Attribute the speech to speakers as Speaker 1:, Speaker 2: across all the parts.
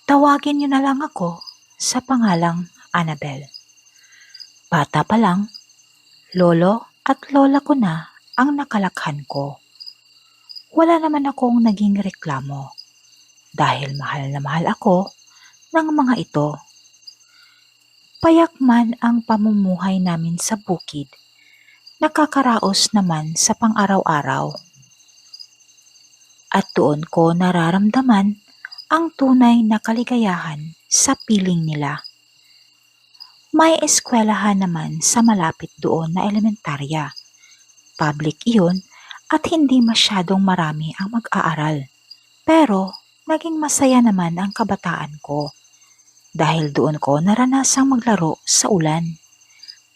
Speaker 1: Tawagin niyo na lang ako sa pangalang Annabel. Bata pa lang, lolo at lola ko na ang nakalakhan ko. Wala naman akong naging reklamo dahil mahal na mahal ako ng mga ito. Payak man ang pamumuhay namin sa bukid, nakakaraos naman sa pang-araw-araw. At doon ko nararamdaman ang tunay na kaligayahan sa piling nila. May eskwelahan naman sa malapit doon na elementarya. Public iyon at hindi masyadong marami ang mag-aaral. Pero naging masaya naman ang kabataan ko dahil doon ko naranasang maglaro sa ulan.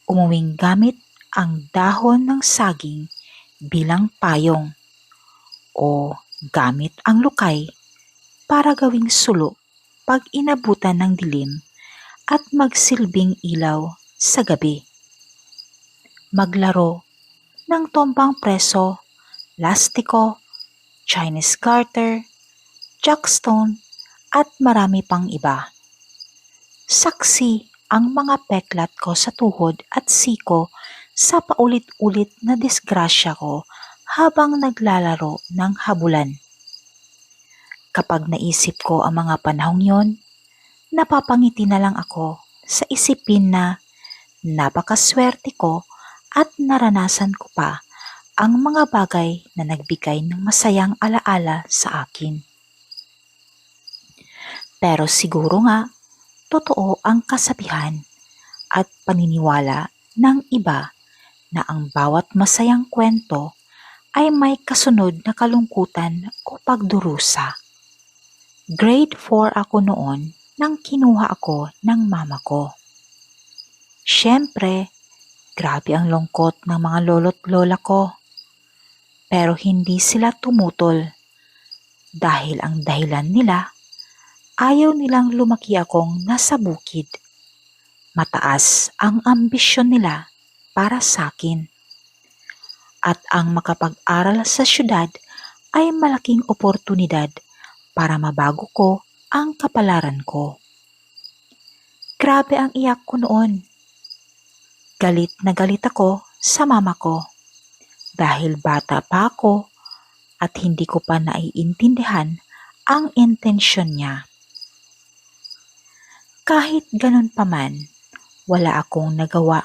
Speaker 1: Umuwing gamit ang dahon ng saging bilang payong o gamit ang lukay para gawing sulo pag inabutan ng dilim at magsilbing ilaw sa gabi. Maglaro ng tombang preso, lastiko, Chinese garter, jackstone at marami pang iba. Saksi ang mga peklat ko sa tuhod at siko sa paulit-ulit na disgrasya ko habang naglalaro ng habulan. Kapag naisip ko ang mga panahong yon, napapangiti na lang ako sa isipin na napakaswerte ko at naranasan ko pa ang mga bagay na nagbigay ng masayang alaala sa akin. Pero siguro nga, totoo ang kasabihan at paniniwala ng iba na ang bawat masayang kwento ay may kasunod na kalungkutan o pagdurusa. Grade 4 ako noon nang kinuha ako ng mama ko. Siyempre, grabe ang lungkot ng mga lolo't lola ko. Pero hindi sila tumutol dahil ang dahilan nila, ayaw nilang lumaki akong nasa bukid. Mataas ang ambisyon nila para sa akin. At ang makapag-aral sa syudad ay malaking oportunidad para mabago ko ang kapalaran ko. Grabe ang iyak ko noon. Galit na galit ako sa mama ko dahil bata pa ako at hindi ko pa naiintindihan ang intensyon niya. Kahit ganun pa man, wala akong nagawa.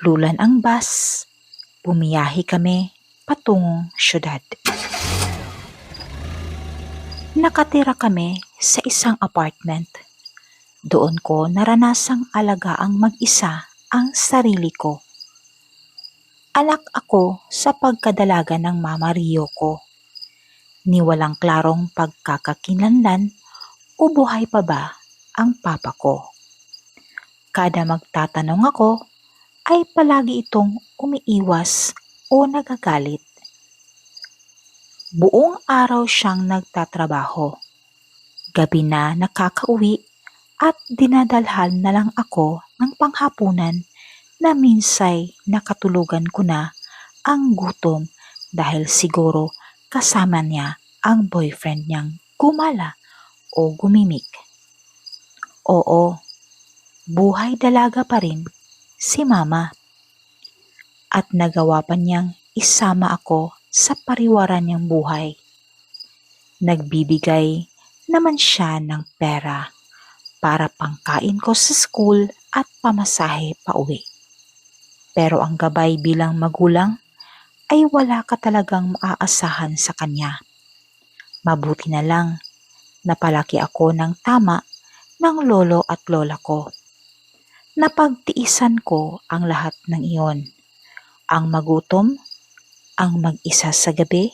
Speaker 1: Lulan ang bus, bumiyahe kami patungong syudad. Nakatira kami sa isang apartment. Doon ko naranasang alagaang mag-isa ang sarili ko. Anak ako sa pagkadalaga ng Mama Rio ko. Ni walang klarong pagkakakinlanlan o buhay pa ba ang papa ko. Kada magtatanong ako ay palagi itong umiiwas o nagagalit. Buong araw siyang nagtatrabaho. Gabi na nakakauwi at dinadalhan na lang ako ng panghapunan na minsay nakatulugan ko na ang gutom dahil siguro kasama niya ang boyfriend niyang gumala o gumimik. Oo, buhay dalaga pa rin si mama. At nagawa pa niyang isama ako sa pariwaran niyang buhay. Nagbibigay naman siya ng pera para pangkain ko sa school at pamasahe pa uwi. Pero ang gabay bilang magulang ay wala ka talagang maaasahan sa kanya. Mabuti na lang napalaki ako ng tama ng lolo at lola ko. Napagtiisan ko ang lahat ng iyon. Ang magutom, ang mag-isa sa gabi,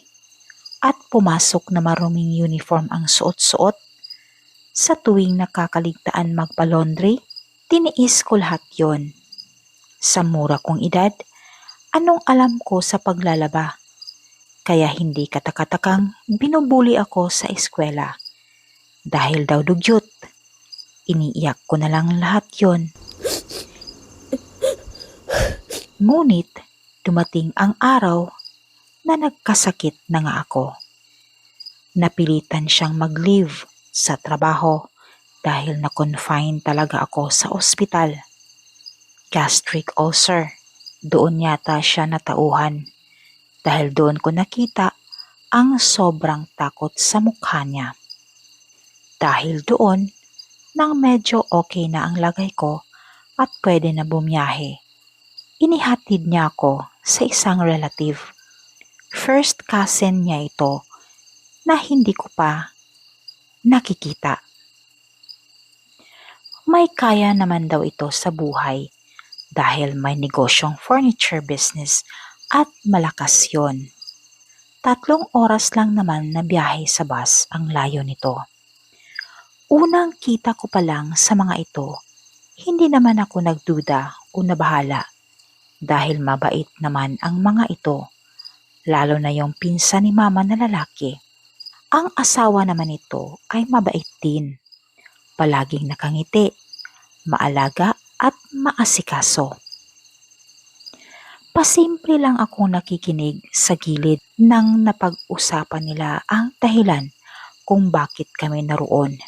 Speaker 1: at pumasok na maruming uniform ang suot-suot. Sa tuwing nakakaligtaan magpa-laundry, tiniis ko lahat yon. Sa mura kong edad, anong alam ko sa paglalaba? Kaya hindi katakatakang binubuli ako sa eskwela. Dahil daw dugyot, iniiyak ko na lang lahat yon. Ngunit dumating ang araw na nagkasakit na nga ako. Napilitan siyang mag-leave sa trabaho dahil na-confine talaga ako sa ospital. Gastric ulcer. Doon yata siya natauhan dahil doon ko nakita ang sobrang takot sa mukha niya. Dahil doon, nang medyo okay na ang lagay ko at pwede na bumiyahe, inihatid niya ako sa isang relative. First cousin niya ito na hindi ko pa nakikita. May kaya naman daw ito sa buhay dahil may negosyong furniture business at malakas yon. 3 oras lang naman na biyahe sa bus ang layo nito. Unang kita ko pa lang sa mga ito, hindi naman ako nagduda o nabahala dahil mabait naman ang mga ito, lalo na yung pinsan ni mama na lalaki. Ang asawa naman nito ay mabait din, palaging nakangiti, maalaga at maasikaso. Pasimple lang akong nakikinig sa gilid nang napag-usapan nila ang dahilan kung bakit kami naroon.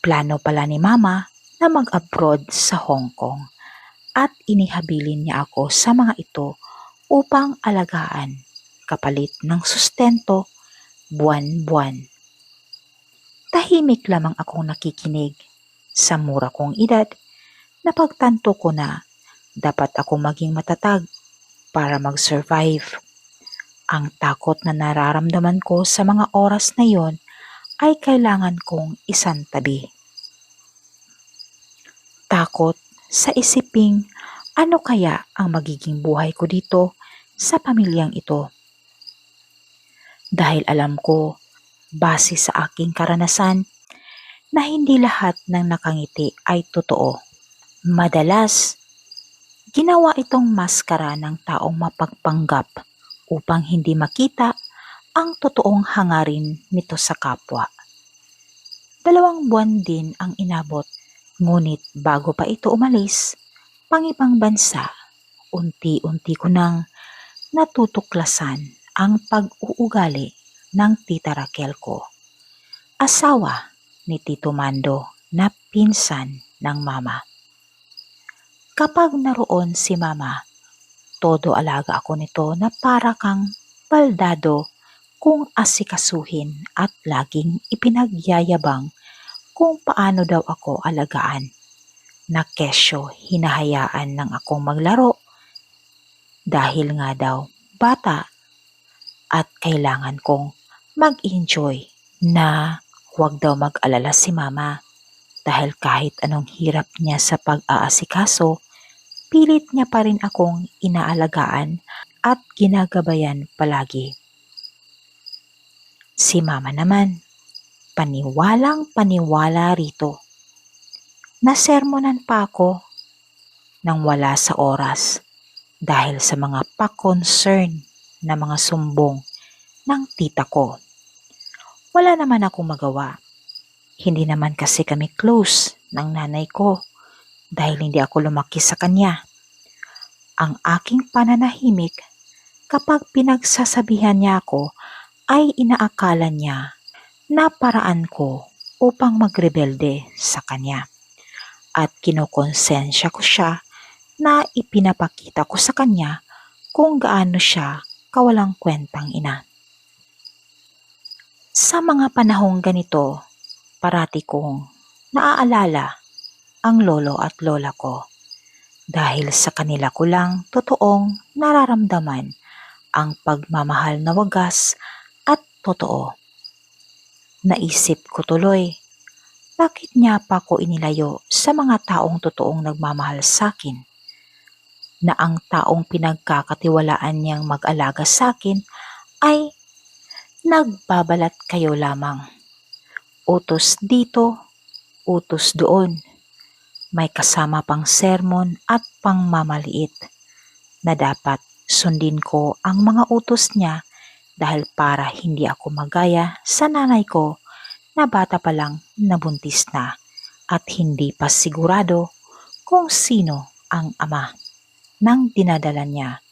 Speaker 1: Plano pala ni mama na mag-abroad sa Hong Kong at inihabilin niya ako sa mga ito upang alagaan kapalit ng sustento buwan-buwan. Tahimik lamang akong nakikinig. Sa mura kong edad, napagtanto ko na dapat ako maging matatag para mag-survive. Ang takot na nararamdaman ko sa mga oras na yon ay kailangan kong isantabi. Takot sa isiping ano kaya ang magiging buhay ko dito sa pamilyang ito. Dahil alam ko, base sa aking karanasan, na hindi lahat ng nakangiti ay totoo. Madalas, ginawa itong maskara ng taong mapagpanggap upang hindi makita ang totoong hangarin nito sa kapwa. 2 buwan din ang inabot, ngunit bago pa ito umalis, pang-ibang bansa, unti-unti ko nang natutuklasan ang pag-uugali ng Tita Raquel ko, asawa ni Tito Mando na pinsan ng mama. Kapag naroon si mama, todo alaga ako nito na para kang baldado kung asikasuhin at laging ipinagyayabang kung paano daw ako alagaan. Na kesyo hinahayaan ng akong maglaro dahil nga daw bata at kailangan kong mag-enjoy na huwag daw mag-alala si mama dahil kahit anong hirap niya sa pag-aasikaso, pilit niya pa rin akong inaalagaan at ginagabayan palagi. Si mama naman, paniwalang paniwala rito. Nasermonan pa ako nang wala sa oras dahil sa mga pa-concern na mga sumbong ng tita ko. Wala naman akong magawa. Hindi naman kasi kami close ng nanay ko dahil hindi ako lumaki sa kanya. Ang aking pananahimik kapag pinagsasabihan niya ako ay inaakala niya na paraan ko upang magrebelde sa kanya. At kinokonsensya ko siya na ipinapakita ko sa kanya kung gaano siya kawalang kwentang ina. Sa mga panahong ganito, parati kong naaalala ang lolo at lola ko dahil sa kanila ko lang totoong nararamdaman ang pagmamahal na wagas at totoo. Naisip ko tuloy, bakit niya pa ko inilayo sa mga taong totoong nagmamahal sa akin? Na ang taong pinagkakatiwalaan niyang mag-alaga sa akin ay nagbabalat kayo lamang. Utos dito, utos doon. May kasama pang sermon at pangmamaliit na dapat sundin ko ang mga utos niya dahil para hindi ako magaya sa nanay ko na bata pa lang nabuntis na at hindi pa sigurado kung sino ang ama ng dinadala niya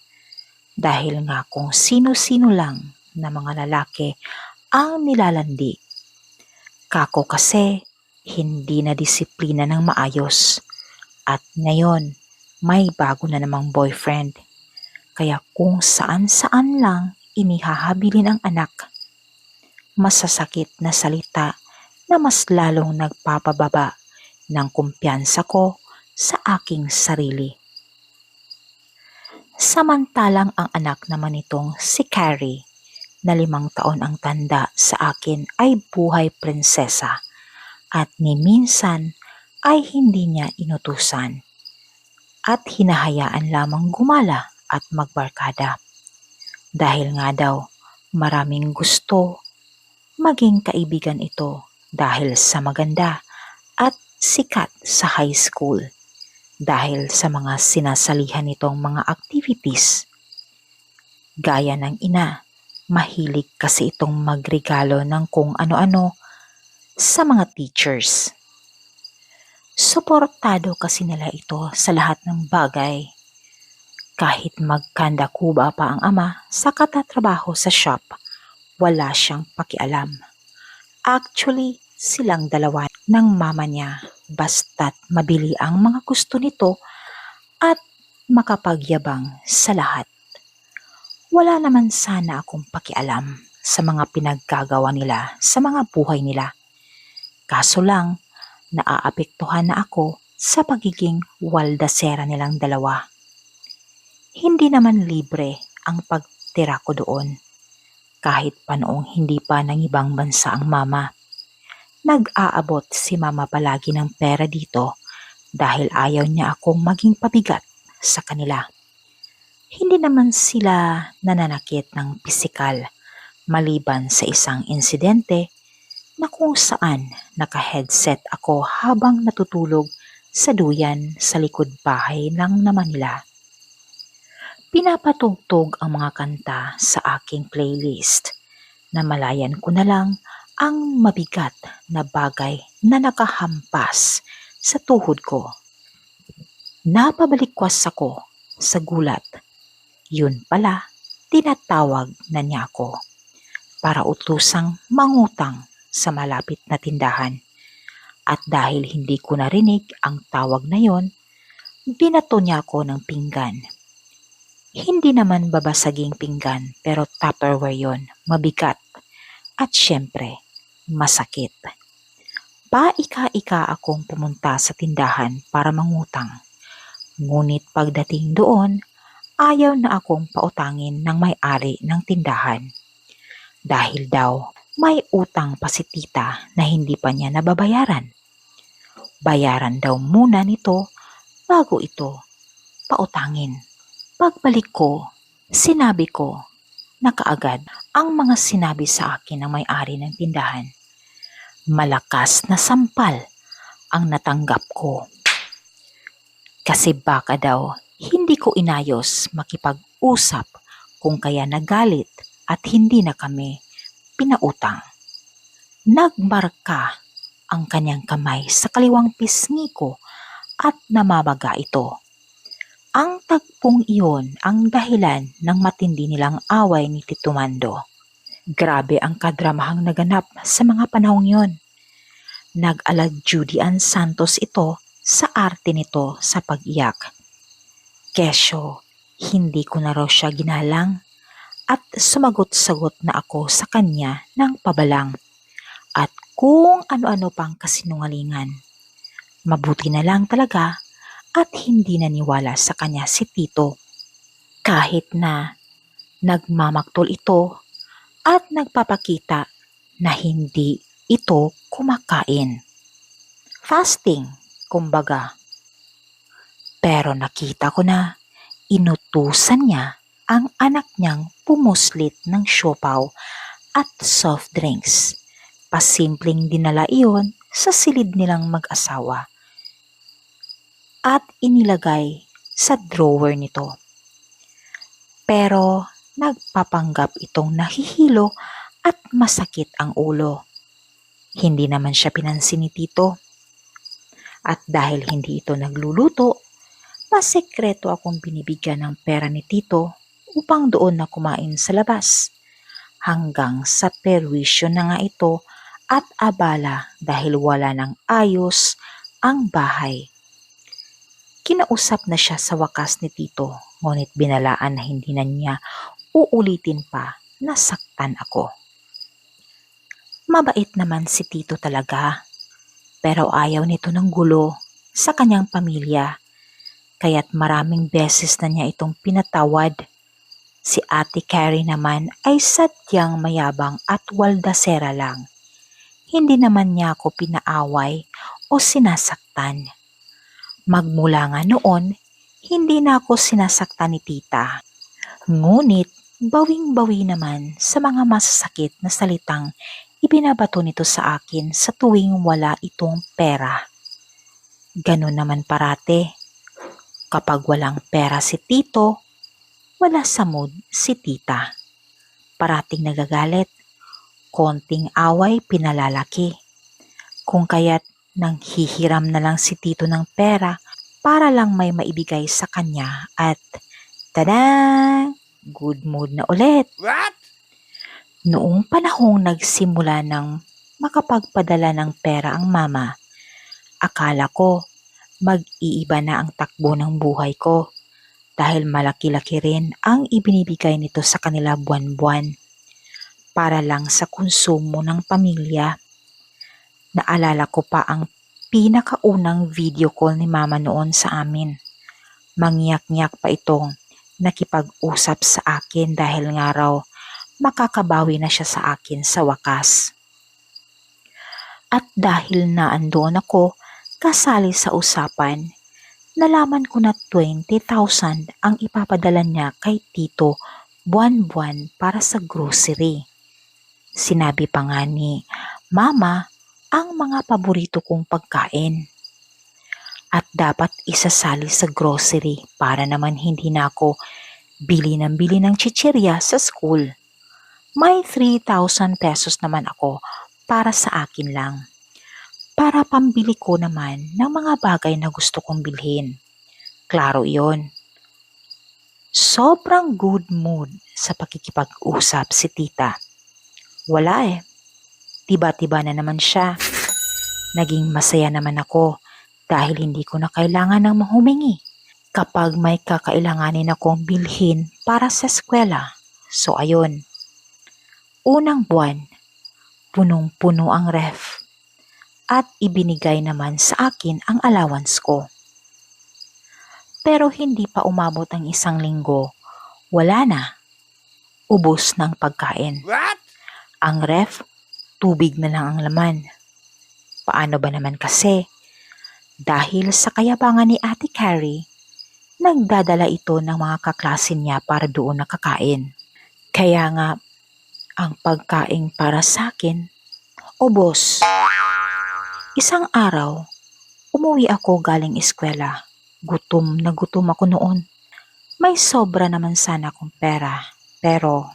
Speaker 1: dahil nga kung sino-sino lang na mga lalaki ang nilalandi. Kako kasi hindi na disiplina ng maayos. At ngayon, may bago na namang boyfriend. Kaya kung saan-saan lang inihahabilin ang anak, masasakit na salita na mas lalong nagpapababa ng kumpiyansa ko sa aking sarili. Samantalang ang anak naman nitong si Carrie, na 5 taon ang tanda sa akin, ay buhay prinsesa at ni minsan ay hindi niya inutusan at hinahayaan lamang gumala at magbarkada. Dahil nga daw maraming gusto maging kaibigan ito dahil sa maganda at sikat sa high school, dahil sa mga sinasalihan nitong mga activities. Gaya ng ina, mahilig kasi itong magregalo ng kung ano-ano sa mga teachers. Suportado kasi nila ito sa lahat ng bagay. Kahit magkandakuba pa ang ama sa katatrabaho sa shop, wala siyang pakialam. Actually, silang dalawa ng mama niya basta't mabili ang mga gusto nito at makapagyabang sa lahat. Wala naman sana akong pakialam sa mga pinaggagawa nila sa mga buhay nila. Kaso lang, naaapektuhan na ako sa pagiging waldasera nilang dalawa. Hindi naman libre ang pagtira ko doon. Kahit pa noong hindi pa ng ibang bansa ang mama. Nag-aabot si mama palagi ng pera dito dahil ayaw niya akong maging pabigat sa kanila. Hindi naman sila nananakit ng pisikal maliban sa isang insidente na kung saan naka-headset ako habang natutulog sa duyan sa likod bahay lang naman nila. Pinapatugtog ang mga kanta sa aking playlist na malayan ko na lang ang mabigat na bagay na nakahampas sa tuhod ko. Napabalikwas ako sa gulat. Yun pala, tinatawag na niya ako para utusang mangutang sa malapit na tindahan. At dahil hindi ko narinig ang tawag na yon, binato niya ako ng pinggan. Hindi naman babasaging pinggan pero Tupperware yon, mabigat at syempre masakit. Paika-ika akong pumunta sa tindahan para mangutang. Ngunit pagdating doon, ayaw na akong pautangin ng may-ari ng tindahan. Dahil daw may utang pa si tita na hindi pa niya nababayaran. Bayaran daw muna nito bago ito pautangin. Pagbalik ko, sinabi ko na kaagad ang mga sinabi sa akin ng may-ari ng tindahan. Malakas na sampal ang natanggap ko. Kasi baka daw hindi ko inayos makipag-usap kung kaya nagalit at hindi na kami pinautang. Nagmarka ang kanyang kamay sa kaliwang pisngi ko at namamaga ito. Ang tagpong iyon ang dahilan ng matindi nilang away ni Tito Mando. Grabe ang kadramahang naganap sa mga panahong yon. Nag-alad Judy Ann Santos ito sa arte nito sa pag-iyak. Kesyo, hindi ko na raw siya ginalang at sumagot-sagot na ako sa kanya ng pabalang at kung ano-ano pang kasinungalingan. Mabuti na lang talaga at hindi naniwala sa kanya si Tito. Kahit na nagmamaktol ito at nagpapakita na hindi ito kumakain. Fasting, kumbaga. Pero nakita ko na inutusan niya ang anak niyang pumuslit ng siopaw at soft drinks. Pasimpleng dinala iyon sa silid nilang mag-asawa at inilagay sa drawer nito. Pero nagpapanggap itong nahihilo at masakit ang ulo. Hindi naman siya pinansin ni Tito. At dahil hindi ito nagluluto, pasekreto akong binibigyan ng pera ni Tito upang doon na kumain sa labas. Hanggang sa perwisyo na nga ito at abala dahil wala ng ayos ang bahay. Kinausap na siya sa wakas ni Tito, ngunit binalaan na hindi na niya uulitin pa na saktan ako. Mabait naman si Tito talaga, pero ayaw nito ng gulo sa kanyang pamilya, kaya't maraming beses na niya itong pinatawad. Si Ate Carrie naman ay sadyang mayabang at waldasera lang. Hindi naman niya ako pinaaway o sinasaktan. Magmula nga noon, hindi na ako sinasaktan ni Tita. Ngunit bawing-bawi naman sa mga masasakit na salitang ibinabato nito sa akin sa tuwing wala itong pera. Ganun naman parate. Kapag walang pera si Tito, wala sa mood si Tita. Parating nagagalit, konting away pinalalaki. Kung kaya't nang hihiram na lang si Tito ng pera para lang may maibigay sa kanya at tada! Good mood na ulit.
Speaker 2: What?
Speaker 1: Noong panahong nagsimula ng makapagpadala ng pera ang mama, akala ko mag-iiba na ang takbo ng buhay ko dahil malaki-laki rin ang ibinibigay nito sa kanila buwan-buwan para lang sa konsumo ng pamilya. Naalala ko pa ang pinakaunang video call ni mama noon sa amin. Mangyak-ngyak pa itong nakipag-usap sa akin dahil nga raw makakabawi na siya sa akin sa wakas. At dahil na andoon ako kasali sa usapan, nalaman ko na 20,000 ang ipapadala niya kay Tito buwan-buwan para sa grocery. Sinabi pa nga ni Mama ang mga paborito kong pagkain. At dapat isasali sa grocery para naman hindi na ako bili ng chichirya sa school. May 3,000 pesos naman ako para sa akin lang. Para pambili ko naman ng mga bagay na gusto kong bilhin. Klaro iyon. Sobrang good mood sa pakikipag-usap si Tita. Wala Tiba-tiba na naman siya. Naging masaya naman ako dahil hindi ko na kailangan ng humingi kapag may kakailanganin akong bilhin para sa eskwela. So ayun. Unang buwan, punong-puno ang ref at ibinigay naman sa akin ang allowance ko. Pero hindi pa umabot ang 1 linggo, wala na. Ubos ng pagkain.
Speaker 2: What?
Speaker 1: Ang ref, tubig na lang ang laman. Paano ba naman kasi? Dahil sa kayabangan ni Ate Carrie, nagdadala ito ng mga kaklase niya para doon nakakain. Kaya nga, ang pagkain para sa akin, ubos. Isang araw, umuwi ako galing eskwela. Gutom na gutom ako noon. May sobra naman sana akong pera, pero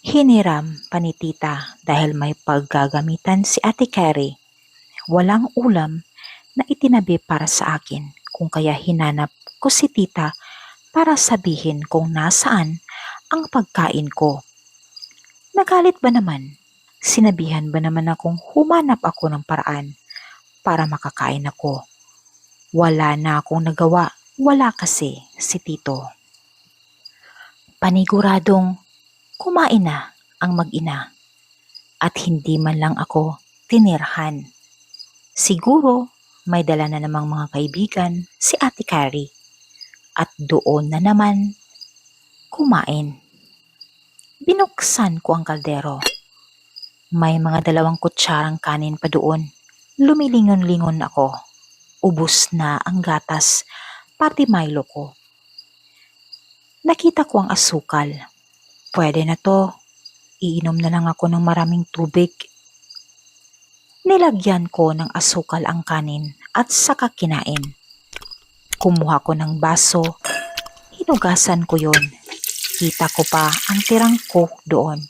Speaker 1: hiniram pa ni Tita dahil may paggagamitan si Ate Carrie. Walang ulam na itinabi para sa akin, kung kaya hinanap ko si Tita para sabihin kung nasaan ang pagkain ko. Nagalit ba naman? Sinabihan ba naman akong humanap ako ng paraan para makakain ako? Wala na akong nagawa, wala kasi si Tito. Paniguradong kumain na ang mag-ina at hindi man lang ako tinirhan. Siguro may dala na namang mga kaibigan si Ate Carrie at doon na naman kumain. Binuksan ko ang kaldero. May mga 2 kutsarang kanin pa doon. Lumilingon-lingon ako. Ubus na ang gatas, pati Milo ko. Nakita ko ang asukal. Pwede na to. Iinom na lang ako ng maraming tubig. Nilagyan ko ng asukal ang kanin at saka kinain. Kumuha ko ng baso. Hinugasan ko yon. Kita ko pa ang tirang coke doon.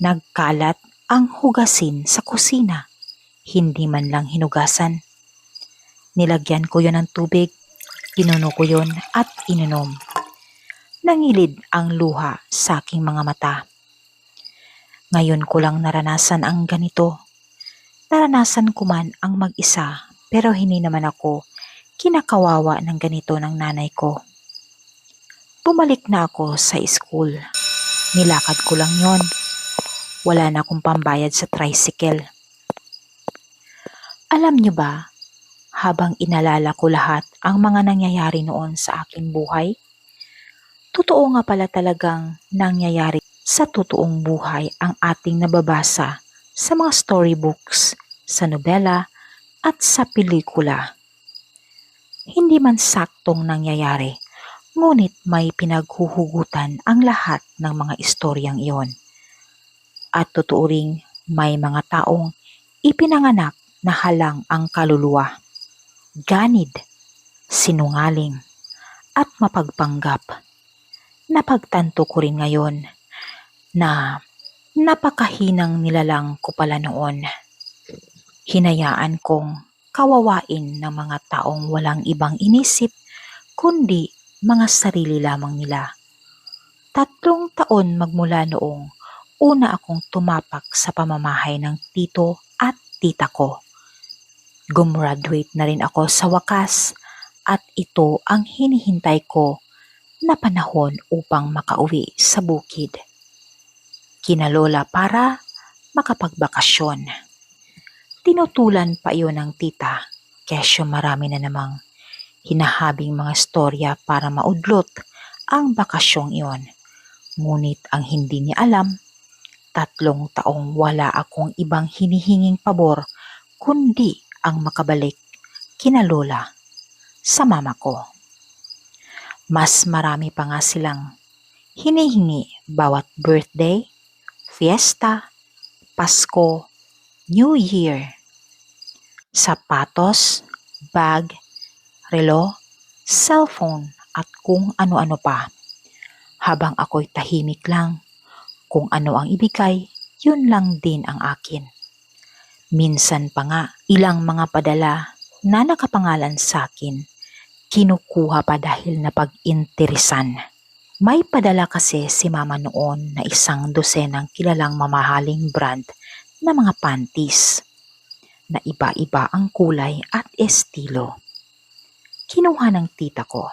Speaker 1: Nagkalat ang hugasin sa kusina. Hindi man lang hinugasan. Nilagyan ko yon ng tubig. Pinuno ko yon at ininom. Nangilid ang luha sa aking mga mata. Ngayon ko lang naranasan ang ganito. Naranasan ko man ang mag-isa pero hindi naman ako kinakawawa ng ganito ng nanay ko. Bumalik na ako sa school. Nilakad ko lang yon. Wala na akong pambayad sa tricycle. Alam niyo ba, habang inalala ko lahat ang mga nangyayari noon sa aking buhay, totoo nga pala talagang nangyayari sa totoong buhay ang ating nababasa sa mga storybooks, sa nobela at sa pelikula. Hindi man saktong nangyayari, ngunit may pinaghuhugutan ang lahat ng mga istoryang iyon. At totoo ring may mga taong ipinanganak na halang ang kaluluwa, ganid, sinungaling, at mapagpanggap. Napagtanto ko rin ngayon na napakahinang nilalang ko pala noon. Hinayaan kong kawawain ng mga taong walang ibang inisip kundi mga sarili lamang nila. 3 taon magmula noong una akong tumapak sa pamamahay ng tito at tita ko. Gumraduate na rin ako sa wakas at ito ang hinihintay ko na panahon upang makauwi sa bukid. Kinalola para makapagbakasyon. Tinutulan pa iyon ng tita, kesyo marami na namang hinahabing mga storya para maudlot ang bakasyong iyon. Ngunit ang hindi niya alam, 3 taong wala akong ibang hinihinging pabor kundi ang makabalik kina lola sa mama ko. Mas marami pa nga silang hinihingi bawat birthday, fiesta, Pasko, New Year. Sapatos, bag, relo, cellphone at kung ano-ano pa. Habang ako'y tahimik lang, kung ano ang ibigay, yun lang din ang akin. Minsan pa nga, ilang mga padala na nakapangalan sa akin, kinukuha pa dahil napag-interesan. May padala kasi si mama noon na 1 dosenang kilalang mamahaling brand na mga panties na iba-iba ang kulay at estilo. Kinuha ng tita ko.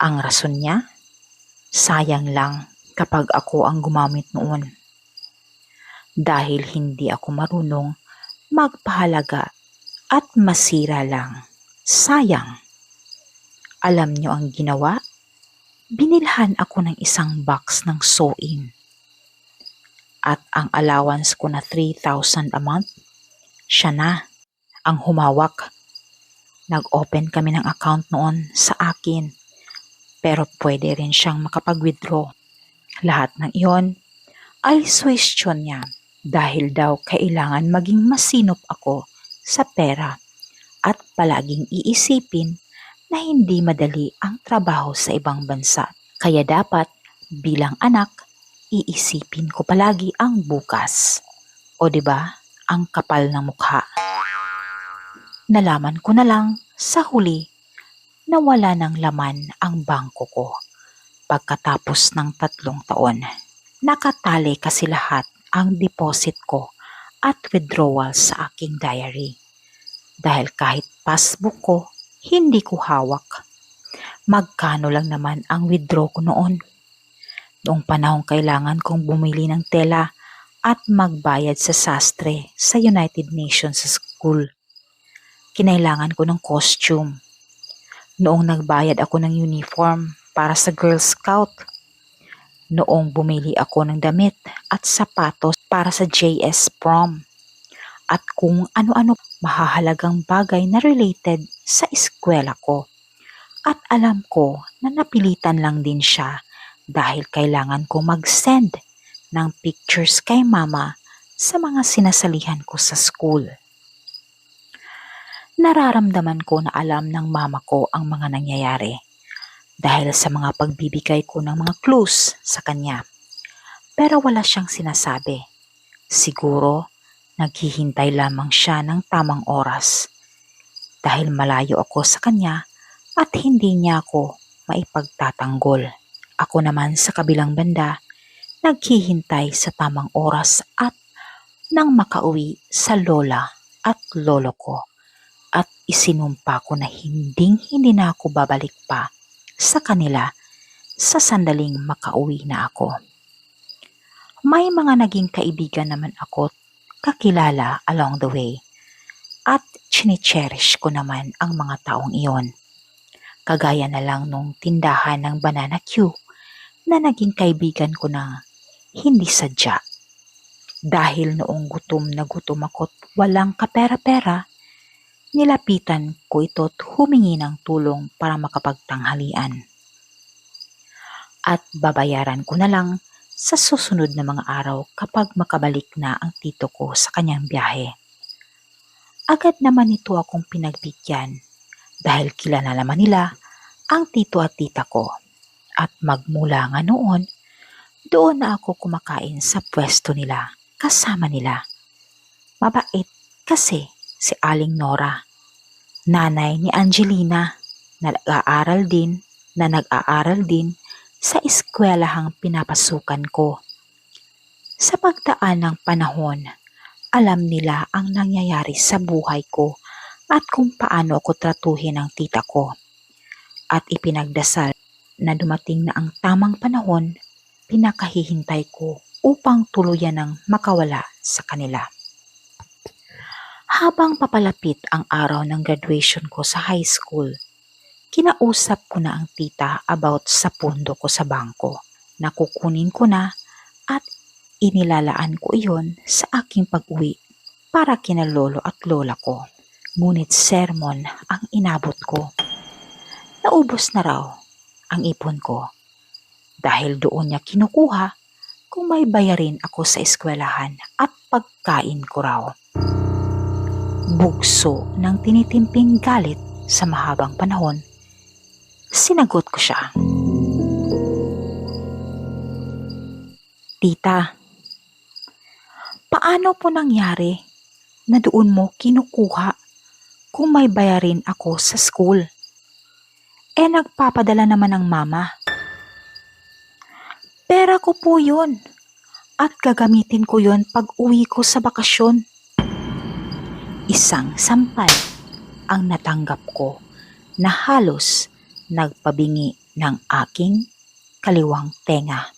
Speaker 1: Ang rason niya, sayang lang kapag ako ang gumamit noon. Dahil hindi ako marunong magpahalaga at masira lang. Sayang. Alam niyo ang ginawa? Binilhan ako ng 1 box ng sewing. At ang allowance ko na 3,000 a month, siya na ang humawak. Nag-open kami ng account noon sa akin, pero pwede rin siyang makapag-withdraw. Lahat ng iyon ay suwestyon niya dahil daw kailangan maging masinop ako sa pera at palaging iisipin na hindi madali ang trabaho sa ibang bansa. Kaya dapat bilang anak, iisipin ko palagi ang bukas. O 'di ba? Ang kapal ng mukha. Nalaman ko na lang sa huli na wala ng laman ang bangko ko. Pagkatapos ng 3 taon, nakatali kasi lahat ang deposit ko at withdrawal sa aking diary. Dahil kahit passbook ko, hindi ko hawak. Magkano lang naman ang withdraw ko noon? Noong panahong kailangan kong bumili ng tela at magbayad sa sastre sa United Nations sa school. Kinailangan ko ng costume. Noong nagbayad ako ng uniform para sa Girl Scout. Noong bumili ako ng damit at sapatos para sa JS prom. At kung ano-ano mahahalagang bagay na related sa eskwela ko. At alam ko na napilitan lang din siya dahil kailangan ko mag-send ng pictures kay mama sa mga sinasalihan ko sa school. Nararamdaman ko na alam ng mama ko ang mga nangyayari dahil sa mga pagbibigay ko ng mga clues sa kanya. Pero wala siyang sinasabi. Siguro naghihintay lamang siya ng tamang oras dahil malayo ako sa kanya at hindi niya ako maipagtatanggol. Ako naman sa kabilang banda, naghihintay sa tamang oras at nang makauwi sa lola at lolo ko at isinumpa ko na hindi na ako babalik pa sa kanila sa sandaling makauwi na ako. May mga naging kaibigan naman ako kakilala along the way at chine-cherish ko naman ang mga taong iyon. Kagaya na lang nung tindahan ng Banana Q na naging kaibigan ko na hindi sadya. Dahil noong gutom na gutom ako't walang kapera-pera, nilapitan ko ito't humingi ng tulong para makapagtanghalian. At babayaran ko na lang sa susunod na mga araw kapag makabalik na ang tito ko sa kanyang biyahe. Agad naman ito akong pinagbigyan dahil kilala naman nila ang tito at tita ko. At magmula nga noon, doon na ako kumakain sa pwesto nila kasama nila. Mabait kasi si Aling Nora, nanay ni Angelina na nag-aaral din sa eskwelahang pinapasukan ko. Sa pagdaan ng panahon, alam nila ang nangyayari sa buhay ko at kung paano ako tratuhin ng tita ko. At ipinagdasal na dumating na ang tamang panahon, pinakahihintay ko upang tuluyan ng makawala sa kanila. Habang papalapit ang araw ng graduation ko sa high school, kinausap ko na ang tita about sa pondo ko sa bangko na kukunin ko na at inilalaan ko iyon sa aking pag-uwi para kina lolo at lola ko. Ngunit sermon ang inabot ko. Naubos na raw ang ipon ko dahil doon niya kinukuha kung may bayarin ako sa eskwelahan at pagkain ko raw. Bugso ng tinitimping galit sa mahabang panahon, sinagot ko siya. Tita, paano po nangyari na doon mo kinukuha kung may bayarin ako sa school? Nagpapadala naman ng mama. Pera ko po yun at gagamitin ko yun pag uwi ko sa bakasyon. Isang sampal ang natanggap ko na halos nagpabingi ng aking kaliwang tenga.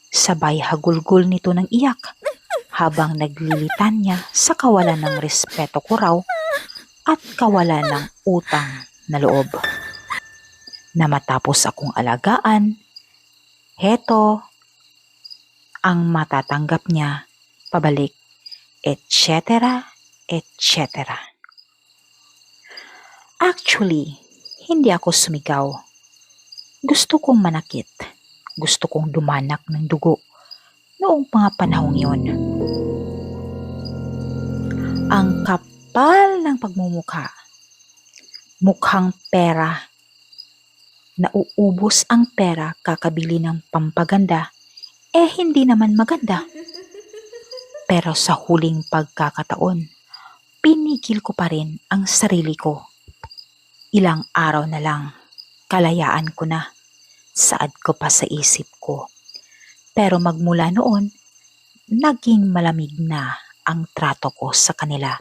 Speaker 1: Sabay hagulgol nito ng iyak habang naglilitan niya sa kawalan ng respeto ko raw at kawalan ng utang na loob. Na matapos akong alagaan, heto ang matatanggap niya pabalik, etc. etc. Actually, hindi ako sumigaw. Gusto kong manakit. Gusto kong dumanak ng dugo noong mga panahong yon. Ang kapal ng pagmumukha. Mukhang pera. Nauubos ang pera kakabili ng pampaganda, hindi naman maganda. Pero sa huling pagkakataon, pinigil ko pa rin ang sarili ko. Ilang araw na lang, kalayaan ko na. Saad ko pa sa isip ko. Pero magmula noon, naging malamig na ang trato ko sa kanila.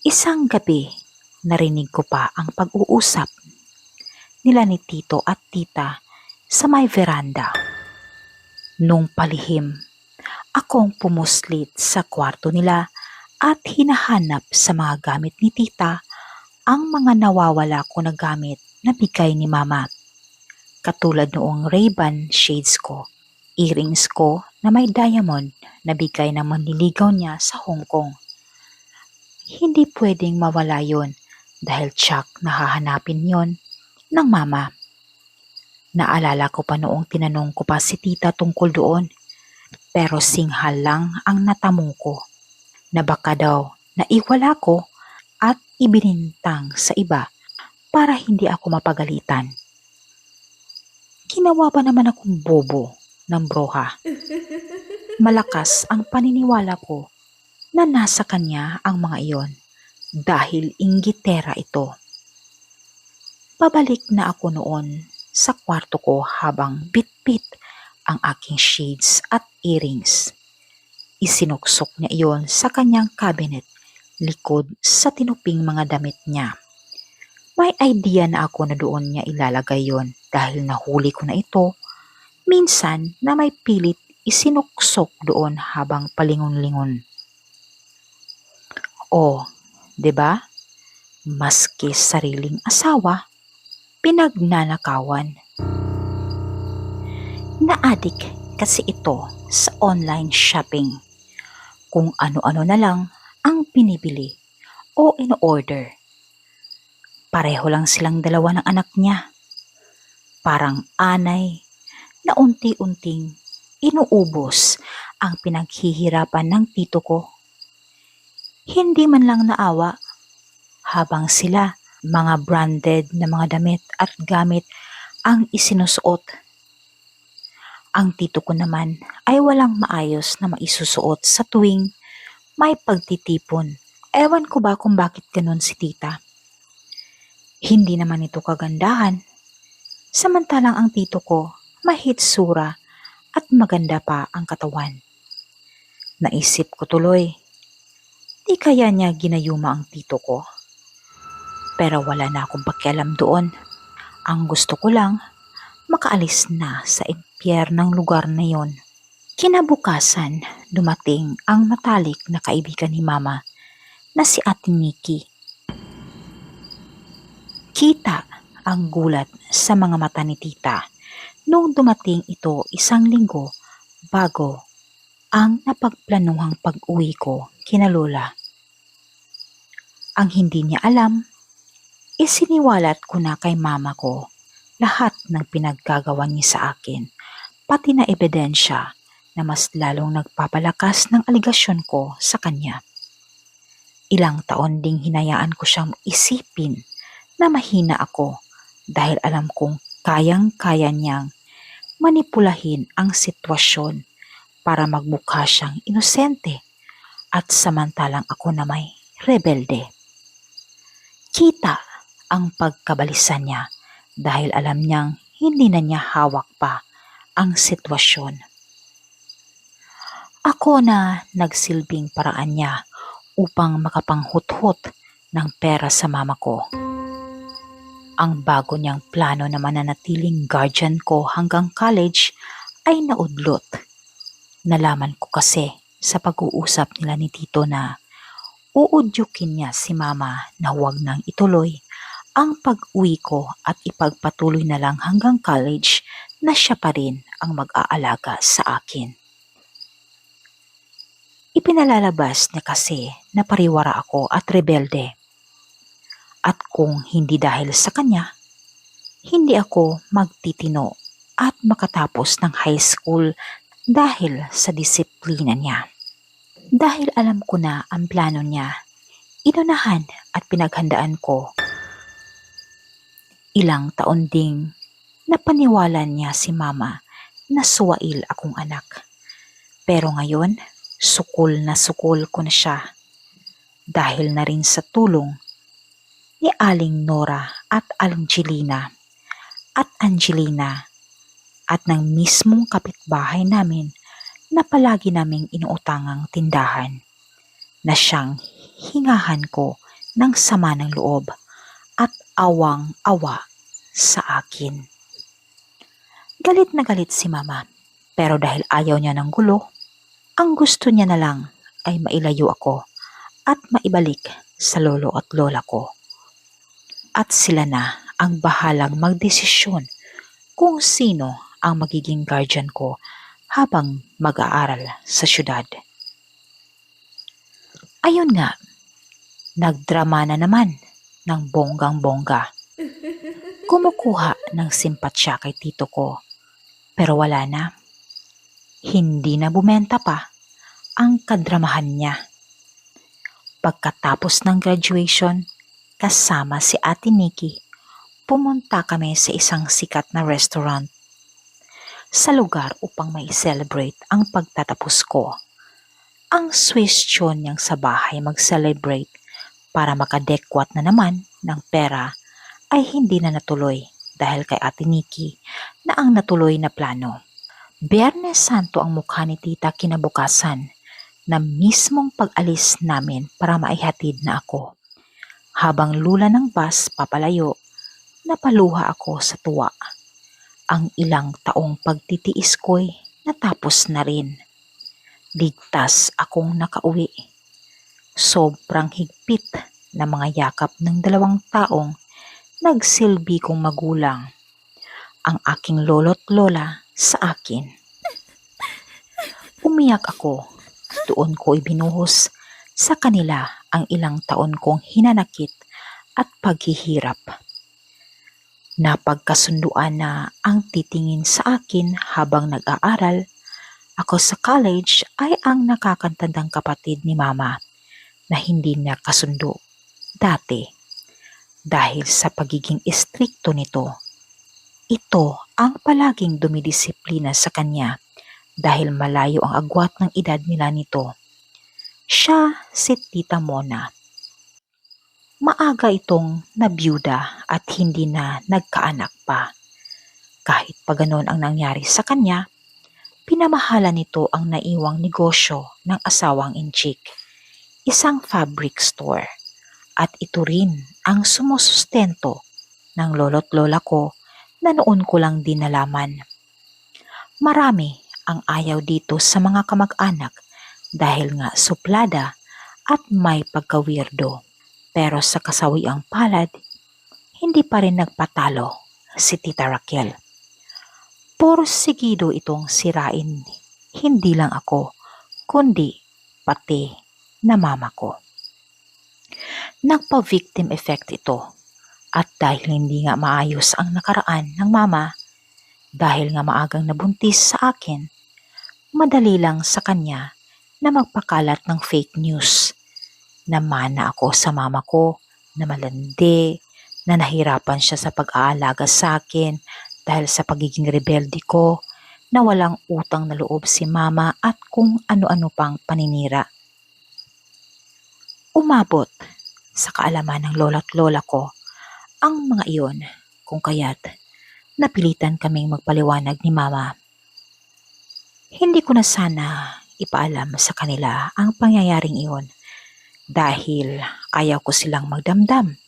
Speaker 1: Isang gabi, narinig ko pa ang pag-uusap nila ni tito at tita sa may veranda. Nung palihim, akong pumuslit sa kwarto nila at hinahanap sa mga gamit ni tita ang mga nawawala ko na gamit na bigay ni mama. Katulad noong Ray-Ban shades ko, earrings ko na may diamond na bigay ng manliligaw niya sa Hong Kong. Hindi pwedeng mawala yon dahil tsak nahahanapin yon ng mama. Naalala ko pa noong tinanong ko pa si tita tungkol doon, pero singhal lang ang natamo ko na baka daw naiwala ko at ibinintang sa iba para hindi ako mapagalitan. Ginawa pa naman akong bobo ng broha. Malakas ang paniniwala ko na nasa kanya ang mga iyon dahil inggitera ito. Pabalik na ako noon sa kwarto ko habang bit-bit ang aking shades at earrings. Isinuksok niya iyon sa kanyang cabinet likod sa tinuping mga damit niya. May idea na ako na doon niya ilalagay yon dahil nahuli ko na ito minsan na may pilit isinuksok doon habang palingon-lingon. O, 'di ba? Maski sariling asawa, pinagnanakawan. Naadik kasi ito sa online shopping. Kung ano-ano na lang ang pinibili o in-order. Pareho lang silang dalawa ng anak niya. Parang anay na unti-unting inuubos ang pinaghihirapan ng tito ko. Hindi man lang naawa habang sila mga branded na mga damit at gamit ang isinusuot. Ang tito ko naman ay walang maayos na maisusuot sa tuwing may pagtitipon. Ewan ko ba kung bakit ganun si tita. Hindi naman ito kagandahan. Samantalang ang tito ko mahitsura at maganda pa ang katawan. Naisip ko tuloy, di kaya niya ginayuma ang tito ko? Pero wala na akong pakialam doon. Ang gusto ko lang, makaalis na sa impyernang lugar na yon. Kinabukasan, dumating ang matalik na kaibigan ni Mama na si Ate Nikki. Kita ang gulat sa mga mata ni Tita nung dumating ito isang linggo bago ang napagplanuhang pag-uwi ko kina Lola. Ang hindi niya alam, isiniwalat ko na kay Mama ko lahat ng pinaggagawa niya sa akin, pati na ebidensya na mas lalong nagpapalakas ng aligasyon ko sa kanya. Ilang taon ding hinayaan ko siyang isipin na mahina ako dahil alam kong kayang-kaya niyang manipulahin ang sitwasyon para magmukha siyang inosente at samantalang ako na may rebelde. Kita ang pagkabalisan niya dahil alam niyang hindi na niya hawak pa ang sitwasyon. Ako na nagsilbing paraan niya upang makapanghuthot ng pera sa mama ko. Ang bago niyang plano na mananatiling guardian ko hanggang college ay naudlot. Nalaman ko kasi sa pag-uusap nila ni Tito na uudyukin niya si Mama na huwag nang ituloy ang pag-uwi ko at ipagpatuloy na lang hanggang college na siya pa rin ang mag-aalaga sa akin. Ipinalalabas niya kasi na pariwara ako at rebelde. At kung hindi dahil sa kanya, hindi ako magtitino at makatapos ng high school dahil sa disiplina niya. Dahil alam ko na ang plano niya, inunahan at pinaghandaan ko. Ilang taon ding napaniwala niya si Mama na suwail akong anak. Pero ngayon, sukol na sukol ko na siya dahil na rin sa tulong ni Aling Nora at Angelina at ng mismong kapitbahay namin na palagi naming inuutangang tindahan na siyang hingahan ko ng sama ng loob at awang-awa sa akin. Galit na galit si Mama pero dahil ayaw niya ng gulo, ang gusto niya na lang ay mailayo ako at maibalik sa lolo at lola ko. At sila na ang bahalang magdesisyon kung sino ang magiging guardian ko habang mag-aaral sa syudad. Ayun nga, nagdrama na naman ng bonggang-bongga. Kumukuha ng simpatsya kay tito ko, pero wala na. Hindi na bumenta pa ang kadramahan niya. Pagkatapos ng graduation, kasama si Ate Nikki, pumunta kami sa isang sikat na restaurant sa lugar upang may celebrate ang pagtatapos ko. Ang suwestyon niyang sa bahay mag-celebrate para makadekwat na naman ng pera ay hindi na natuloy dahil kay Ate Nikki na ang natuloy na plano. Biyernes Santo ang mukha ni Tita kinabukasan na mismong pag-alis namin para maihatid na ako. Habang lula ng bus papalayo, napaluha ako sa tuwa. Ang ilang taong pagtitiis ko'y natapos na rin. Ligtas akong nakauwi. Sobrang higpit na mga yakap ng dalawang taong nagsilbi kong magulang. Ang aking lolo't lola sa akin. Umiyak ako. Doon ko ibinuhos sa kanila ang ilang taon kong hinanakit at paghihirap. Napagkasunduan na ang titingin sa akin habang nag-aaral ako sa college ay ang nakakatandang kapatid ni Mama na hindi niya kasundo dati dahil sa pagiging istrikto nito. Ito ang palaging dumidisiplina sa kanya dahil malayo ang agwat ng edad nila nito. Siya si Tita Mona. Maaga itong nabiyuda at hindi na nagkaanak pa. Kahit pa ganon ang nangyari sa kanya, pinamahala nito ang naiwang negosyo ng asawang inchik, isang fabric store. At ito rin ang sumusustento ng lolo't lola ko na noon ko lang din nalaman. Marami ang ayaw dito sa mga kamag-anak dahil nga suplada at may pagka-weirdo. Pero sa kasawiang palad, hindi pa rin nagpatalo si Tita Raquel. Puro sigido itong sirain, hindi lang ako, kundi pati na mama ko. Nagpa-victim effect ito at dahil hindi nga maayos ang nakaraan ng mama, dahil nga maagang nabuntis sa akin, madali lang sa kanya na magpakalat ng fake news. Namana ako sa mama ko na malandi, na nahirapan siya sa pag-aalaga sa akin dahil sa pagiging rebelde ko, na walang utang na loob si mama at kung ano-ano pang paninira. Umabot sa kaalaman ng lola't lola ko ang mga iyon kung kaya't napilitan kaming magpaliwanag ni mama. Hindi ko na sana ipaalam sa kanila ang pangyayaring iyon dahil ayaw ko silang magdamdam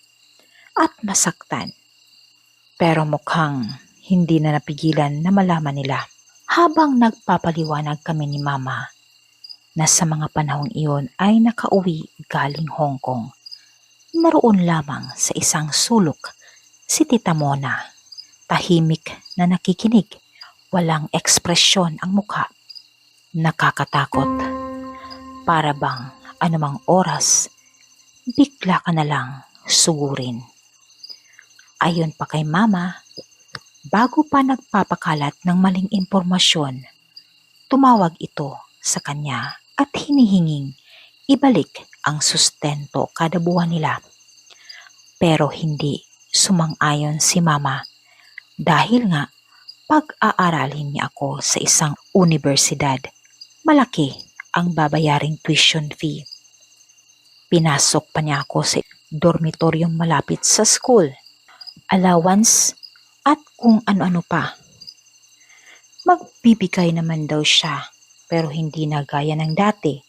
Speaker 1: at masaktan. Pero mukhang hindi na napigilan na malaman nila. Habang nagpapaliwanag kami ni Mama na sa mga panahong iyon ay nakauwi galing Hong Kong. Naroon lamang sa isang sulok si Tita Mona. Tahimik na nakikinig, walang ekspresyon ang mukha. Nakakatakot. Para bang anumang oras, bigla ka na lang sugurin. Ayon pa kay Mama, bago pa nagpapakalat ng maling impormasyon, tumawag ito sa kanya at hinihinging ibalik ang sustento kada buwan nila. Pero hindi sumang-ayon si Mama dahil nga pag-aaralin niya ako sa isang universidad. Malaki ang babayaring tuition fee. Pinasok pa niya ako sa dormitoryong malapit sa school, allowance at kung ano-ano pa. Magbibigay naman daw siya pero hindi na gaya ng dati.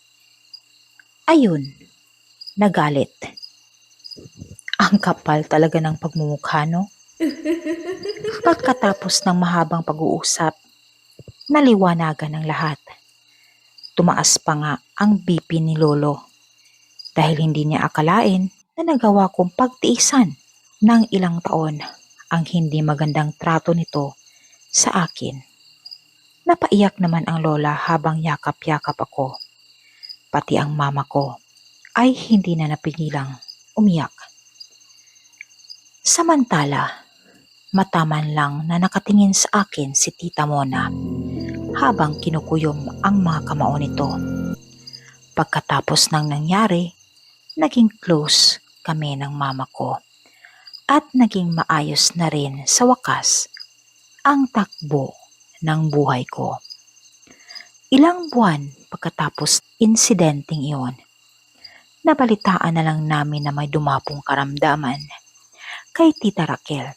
Speaker 1: Ayun, nagalit. Ang kapal talaga ng pagmumukha, no? Pagkatapos ng mahabang pag-uusap, naliwanagan ng lahat. Tumaas pa nga ang BP ni Lolo dahil hindi niya akalain na nagawa kong pagtiisan ng ilang taon ang hindi magandang trato nito sa akin. Napaiyak naman ang lola habang yakap-yakap ako. Pati ang mama ko ay hindi na napigilang umiyak. Samantala, mataman lang na nakatingin sa akin si Tita Mona habang kinukuyom ang mga kamao nito. Pagkatapos ng nangyari, naging close kami ng mama ko at naging maayos na rin sa wakas ang takbo ng buhay ko. Ilang buwan pagkatapos insidenteng iyon, nabalitaan na lang namin na may dumapong karamdaman kay Tita Raquel.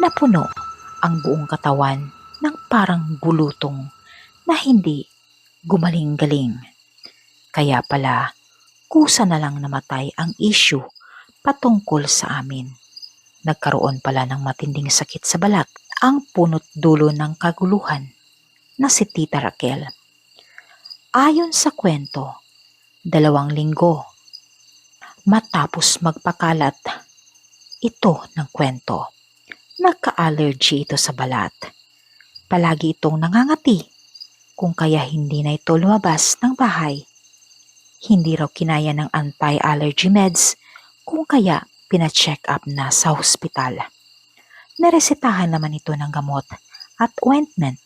Speaker 1: Napuno ang buong katawan ng parang bulutong na hindi gumaling-galing. Kaya pala, kusa na lang namatay ang issue patungkol sa amin. Nagkaroon pala ng matinding sakit sa balat ang punot dulo ng kaguluhan na si Tita Raquel. Ayon sa kwento, 2 linggo matapos magpakalat ito ng kwento, nagka-allergy ito sa balat. Palagi itong nangangati kung kaya hindi na ito lumabas ng bahay. Hindi raw kinaya ng anti-allergy meds kung kaya pina-check up na sa hospital. Naresetahan naman ito ng gamot at ointment,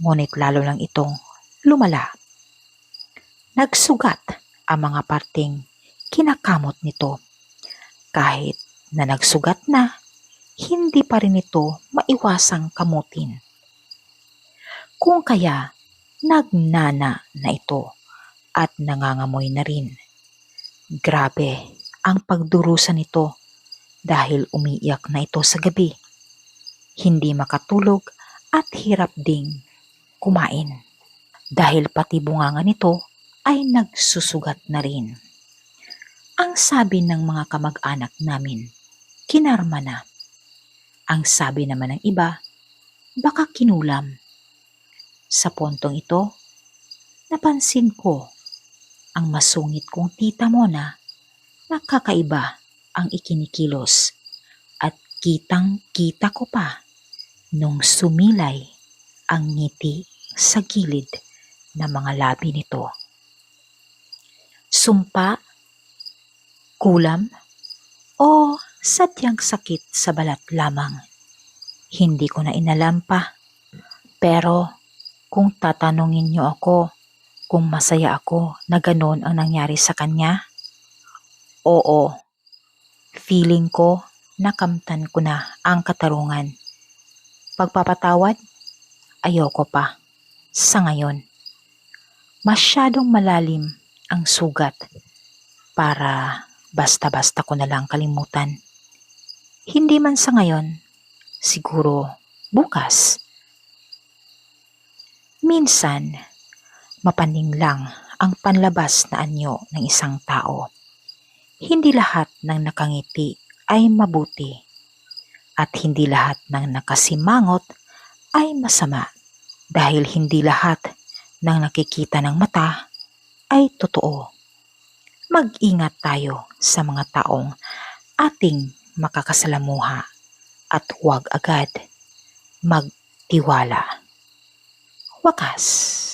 Speaker 1: ngunit lalo lang itong lumala. Nagsugat ang mga parteng kinakamot nito. Kahit na nagsugat na, hindi pa rin ito maiwasang kamutin. Kung kaya, nagnana na ito at nangangamoy na rin. Grabe ang pagdurusa nito dahil umiiyak na ito sa gabi. Hindi makatulog at hirap ding kumain dahil pati bunganga nito ay nagsusugat na rin. Ang sabi ng mga kamag-anak namin, kinarma na. Ang sabi naman ng iba, baka kinulam. Sa puntong ito, napansin ko ang masungit kong tita Mona na kakaiba ang ikinikilos at kitang-kita ko pa nung sumilay ang ngiti sa gilid ng mga labi nito. Sumpa, kulam, o sadyang sakit sa balat lamang. Hindi ko na inalam pa. Pero kung tatanungin niyo ako kung masaya ako na gano'n ang nangyari sa kanya, oo, feeling ko nakamtan ko na ang katarungan. Pagpapatawad, ayoko pa. Sa ngayon, masyadong malalim ang sugat para basta-basta ko na lang kalimutan. Hindi man sa ngayon, siguro bukas. Minsan, mapaning lang ang panlabas na anyo ng isang tao. Hindi lahat ng nakangiti ay mabuti at hindi lahat ng nakasimangot ay masama dahil hindi lahat ng nakikita ng mata ay totoo. Mag-ingat tayo sa mga taong ating makakasalamuha at huwag agad magtiwala. Wakas.